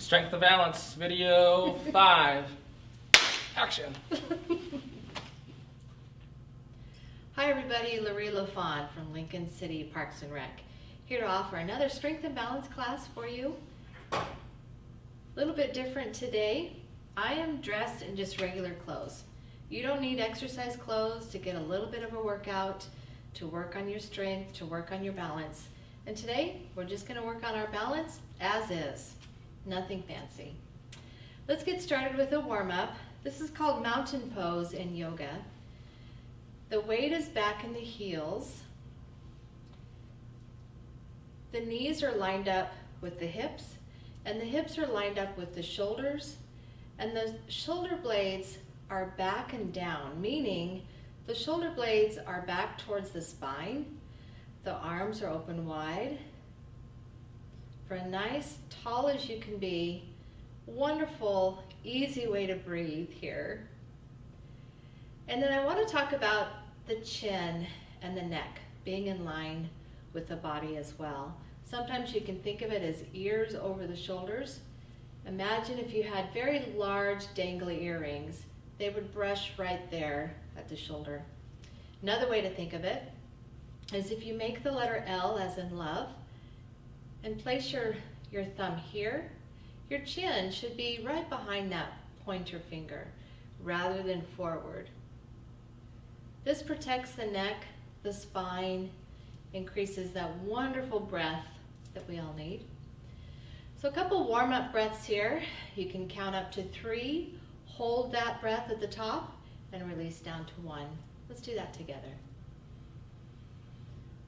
Strength of balance, video 5. Action. Hi everybody, Laurie LaFawn from Lincoln City Parks and Rec, here to offer another strength and balance class for you. A little bit different today. I am dressed in just regular clothes. You don't need exercise clothes to get a little bit of a workout, to work on your strength, to work on your balance. And today, we're just going to work on our balance as is. Nothing fancy. Let's get started with a warm-up. This is called mountain pose in yoga. The weight is back in the heels. The knees are lined up with the hips, and the hips are lined up with the shoulders, and the shoulder blades are back and down, meaning the shoulder blades are back towards the spine. The arms are open wide for a nice, tall as you can be, wonderful, easy way to breathe here. And then I want to talk about the chin and the neck being in line with the body as well. Sometimes you can think of it as ears over the shoulders. Imagine if you had very large dangly earrings. They would brush right there at the shoulder. Another way to think of it is if you make the letter L as in love and place your thumb here, your chin should be right behind that pointer finger rather than forward. This protects the neck, the spine, increases that wonderful breath that we all need. So a couple warm-up breaths here. You can count up to 3, hold that breath at the top, and release down to 1. Let's do that together.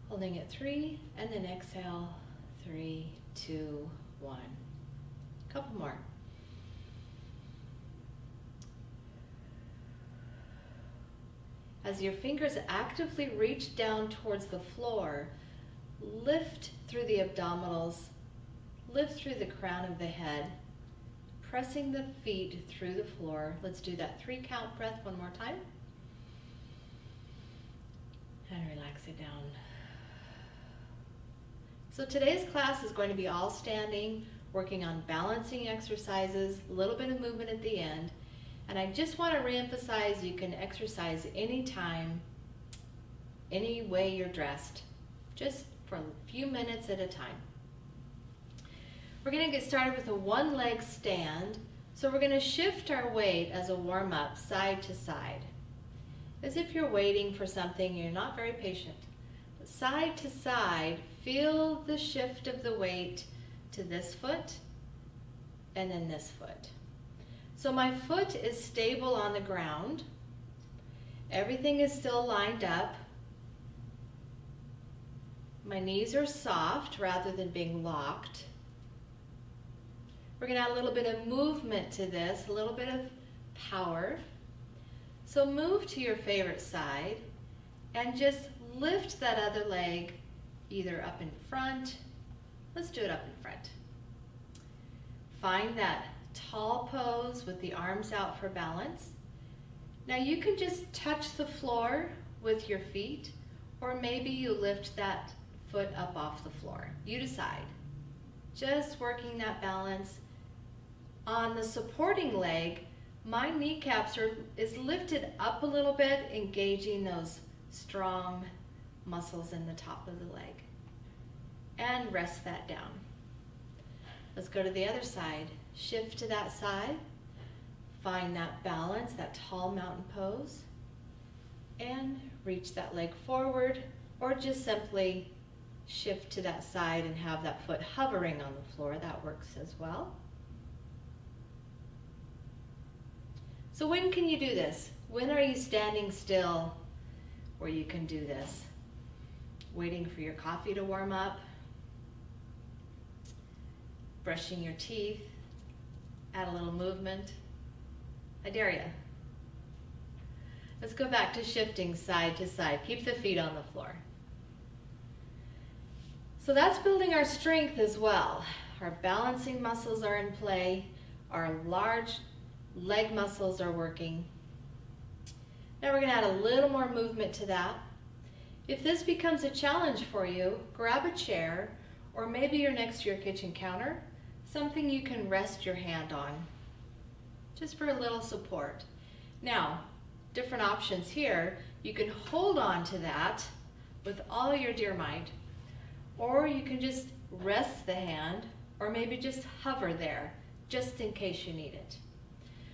Holding at 3, and then exhale, 3, 2, 1. A couple more. As your fingers actively reach down towards the floor, lift through the abdominals, lift through the crown of the head, pressing the feet through the floor. Let's do that 3-count breath one more time. And relax it down. So today's class is going to be all standing, working on balancing exercises, a little bit of movement at the end. And I just want to reemphasize you can exercise anytime, any way you're dressed, just for a few minutes at a time. We're going to get started with a one-leg stand. So we're going to shift our weight as a warm-up side to side. As if you're waiting for something, you're not very patient. But side to side, feel the shift of the weight to this foot and then this foot. So my foot is stable on the ground. Everything is still lined up. My knees are soft rather than being locked. We're going to add a little bit of movement to this, a little bit of power. So move to your favorite side and just lift that other leg either up in front. Let's do it up in front. Find that tall pose with the arms out for balance. Now you can just touch the floor with your feet, or maybe you lift that foot up off the floor. You decide. Just working that balance. On the supporting leg, my kneecaps is lifted up a little bit, engaging those strong muscles in the top of the leg. And rest that down. Let's go to the other side. Shift to that side. Find that balance, that tall mountain pose. And reach that leg forward, or just simply shift to that side and have that foot hovering on the floor. That works as well. So when can you do this? When are you standing still where you can do this? Waiting for your coffee to warm up? Brushing your teeth? Add a little movement? I dare you. Let's go back to shifting side to side. Keep the feet on the floor. So that's building our strength as well. Our balancing muscles are in play. Our large leg muscles are working. Now we're going to add a little more movement to that. If this becomes a challenge for you, grab a chair, or maybe you're next to your kitchen counter. something you can rest your hand on, just for a little support. Now, different options here. You can hold on to that with all your deer might, or you can just rest the hand, or maybe just hover there, just in case you need it.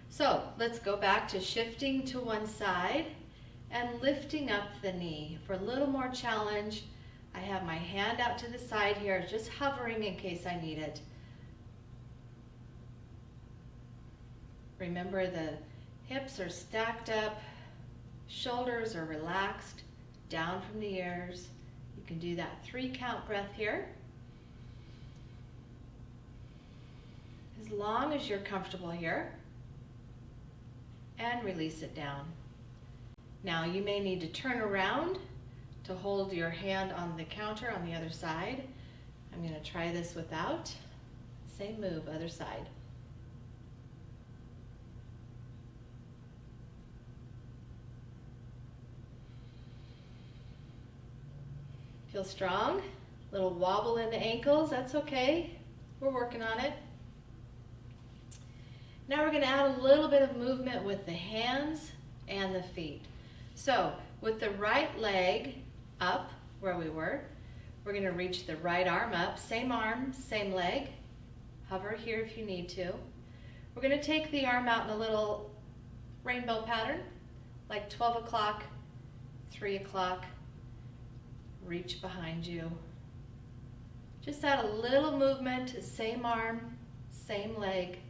So let's go back to shifting to one side and lifting up the knee. For a little more challenge, I have my hand out to the side here, just hovering in case I need it. Remember, the hips are stacked up, shoulders are relaxed, down from the ears. You can do that 3-count breath here. As long as you're comfortable here. And release it down. Now you may need to turn around to hold your hand on the counter on the other side. I'm going to try this without. Same move, other side. Feel strong? Little wobble in the ankles, that's okay. We're working on it. Now we're going to add a little bit of movement with the hands and the feet. So with the right leg up where we were, we're going to reach the right arm up, same leg. Hover here if you need to. We're going to take the arm out in a little rainbow pattern, like 12 o'clock, 3 o'clock. Reach behind you. Just add a little movement, same arm, same leg.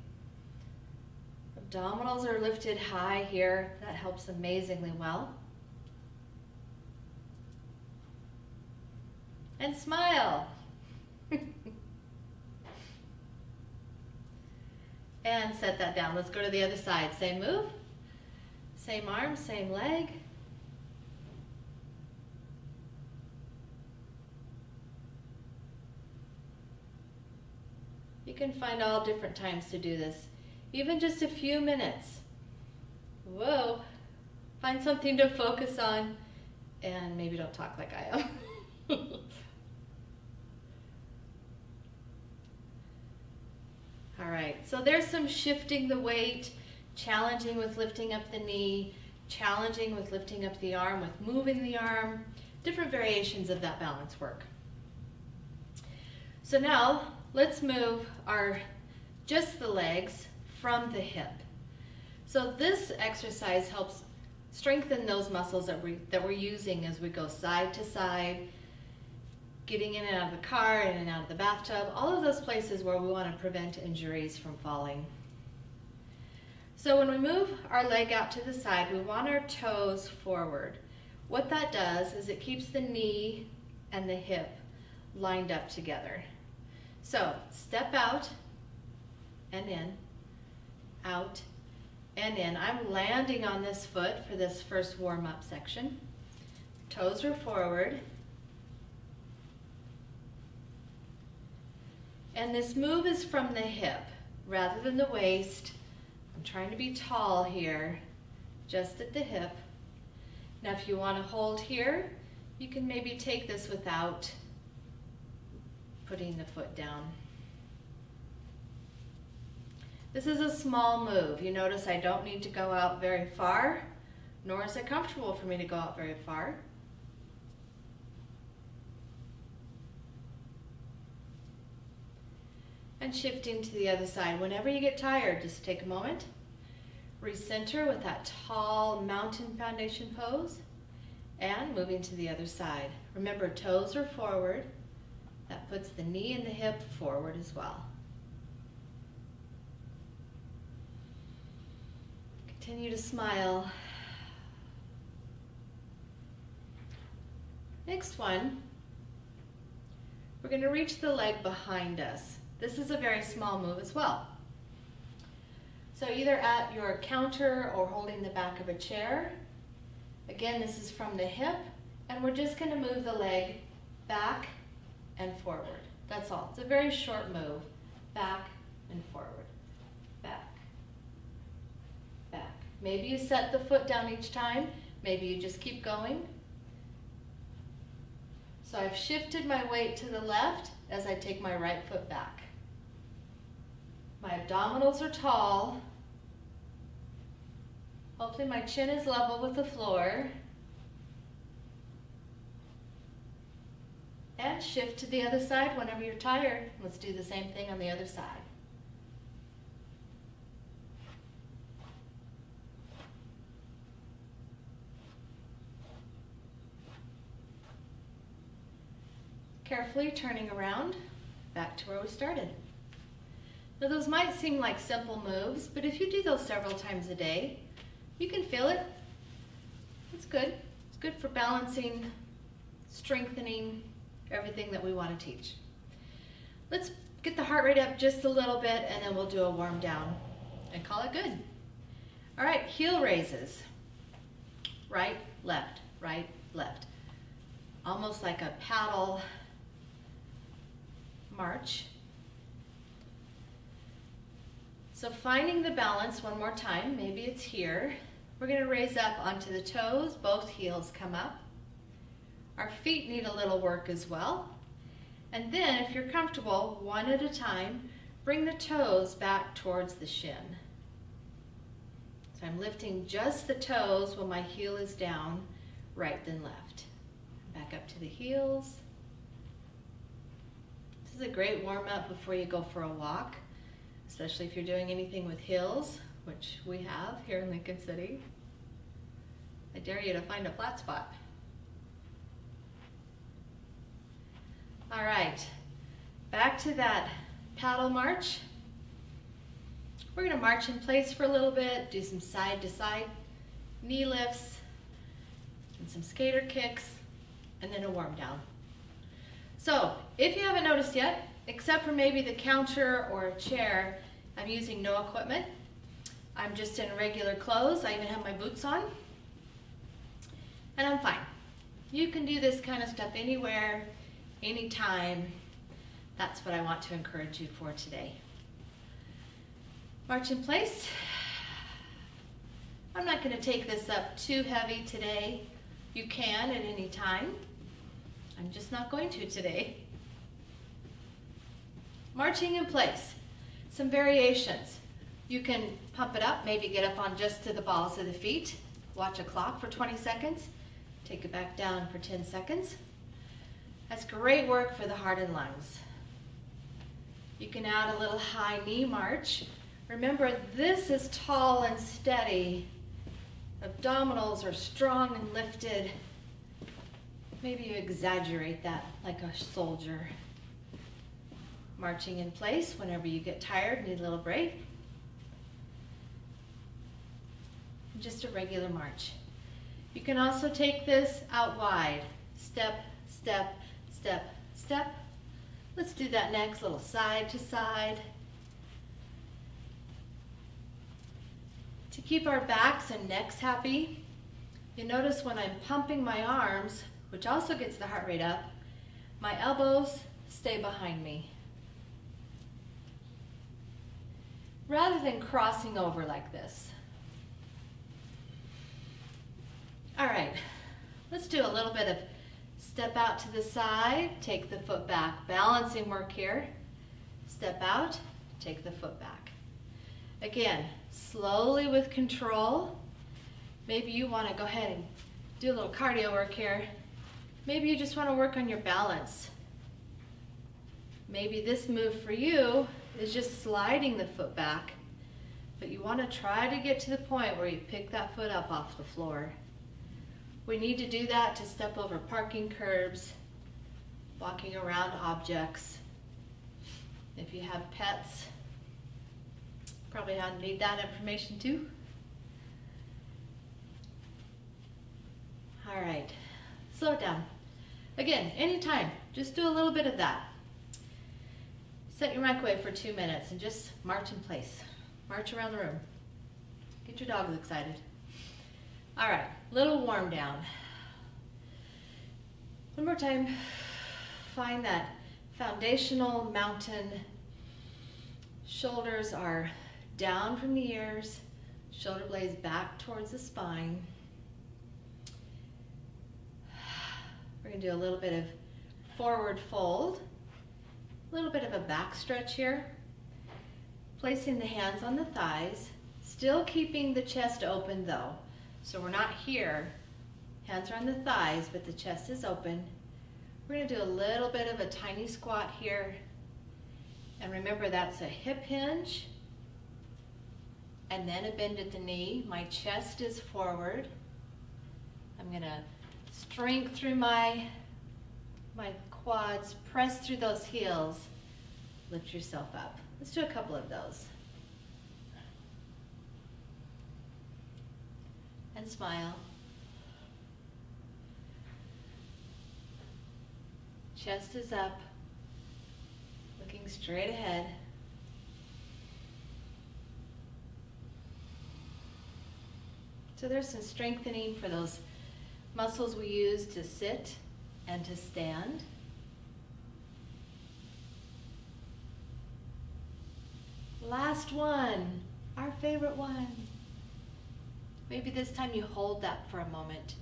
Abdominals are lifted high here. That helps amazingly well. And smile. And set that down. Let's go to the other side. Same move, same arm, same leg. You can find all different times to do this, even just a few minutes. Whoa, find something to focus on and maybe don't talk like I am. All right, so there's some shifting the weight, challenging with lifting up the knee, challenging with lifting up the arm, with moving the arm, different variations of that balance work. So now let's move just the legs from the hip. So this exercise helps strengthen those muscles that we're using as we go side to side, getting in and out of the car, in and out of the bathtub, all of those places where we want to prevent injuries from falling. So when we move our leg out to the side, we want our toes forward. What that does is it keeps the knee and the hip lined up together. So step out and in, out and in. I'm landing on this foot for this first warm-up section. Toes are forward. And this move is from the hip rather than the waist. I'm trying to be tall here, just at the hip. Now if you want to hold here, you can maybe take this without putting the foot down. This is a small move. You notice I don't need to go out very far, nor is it comfortable for me to go out very far. And shifting to the other side. Whenever you get tired, just take a moment, recenter with that tall mountain foundation pose, and moving to the other side. Remember, toes are forward. That puts the knee and the hip forward as well. Continue to smile. Next one, we're going to reach the leg behind us. This is a very small move as well. So either at your counter or holding the back of a chair. Again, this is from the hip, and we're just going to move the leg back and forward. That's all. It's a very short move. Back and forward. Back. Back. Maybe you set the foot down each time. Maybe you just keep going. So I've shifted my weight to the left as I take my right foot back. My abdominals are tall. Hopefully my chin is level with the floor. And shift to the other side whenever you're tired. Let's do the same thing on the other side. Carefully turning around, back to where we started. Now those might seem like simple moves, but if you do those several times a day, you can feel it. It's good. It's good for balancing, strengthening, everything that we want to teach. Let's get the heart rate up just a little bit and then we'll do a warm down and call it good. All right, heel raises. Right, left, right, left. Almost like a paddle march. So finding the balance one more time, maybe it's here. We're going to raise up onto the toes, both heels come up. Our feet need a little work as well. And then if you're comfortable, one at a time, bring the toes back towards the shin. So I'm lifting just the toes when my heel is down, right then left. Back up to the heels. This is a great warm-up before you go for a walk, especially if you're doing anything with hills, which we have here in Lincoln City. I dare you to find a flat spot. All right, back to that paddle march. We're gonna march in place for a little bit, do some side to side knee lifts, and some skater kicks, and then a warm down. So if you haven't noticed yet, except for maybe the counter or a chair, I'm using no equipment. I'm just in regular clothes. I even have my boots on. And I'm fine. You can do this kind of stuff anywhere, anytime. That's what I want to encourage you for today. March in place. I'm not going to take this up too heavy today. You can at any time. I'm just not going to today. Marching in place. Some variations. You can pump it up, maybe get up on just to the balls of the feet. Watch a clock for 20 seconds. Take it back down for 10 seconds. That's great work for the heart and lungs. You can add a little high knee march. Remember, this is tall and steady. Abdominals are strong and lifted. Maybe you exaggerate that like a soldier. Marching in place whenever you get tired, need a little break. Just a regular march. You can also take this out wide. Step, step, step, step. Let's do that next, little side to side. To keep our backs and necks happy, you notice when I'm pumping my arms, which also gets the heart rate up, my elbows stay behind me. Rather than crossing over like this. All right, let's do a little bit of step out to the side, take the foot back. Balancing work here. Step out, take the foot back. Again, slowly with control. Maybe you want to go ahead and do a little cardio work here. Maybe you just want to work on your balance. Maybe this move for you is just sliding the foot back, but you want to try to get to the point where you pick that foot up off the floor. We need to do that to step over parking curbs, walking around objects. If you have pets, probably need that information too. All right, slow it down. Again, anytime, just do a little bit of that. Set your microwave for 2 minutes and just march in place. March around the room. Get your dogs excited. All right, little warm down. One more time, find that foundational mountain. Shoulders are down from the ears, shoulder blades back towards the spine. We're gonna do a little bit of forward fold, a little bit of a back stretch here. Placing the hands on the thighs, still keeping the chest open though. So we're not here, hands are on the thighs, but the chest is open. We're gonna do a little bit of a tiny squat here. And remember, that's a hip hinge and then a bend at the knee. My chest is forward. I'm gonna strength through my quads, press through those heels, lift yourself up. Let's do a couple of those. And smile. Chest is up, looking straight ahead. So there's some strengthening for those muscles we use to sit and to stand. Last one, our favorite one. Maybe this time you hold that for a moment.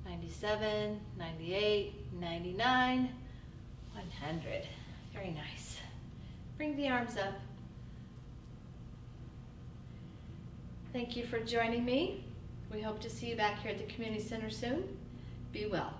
97, 98, 99, 100. Very nice. Bring the arms up. Thank you for joining me. We hope to see you back here at the Community Center soon. Be well.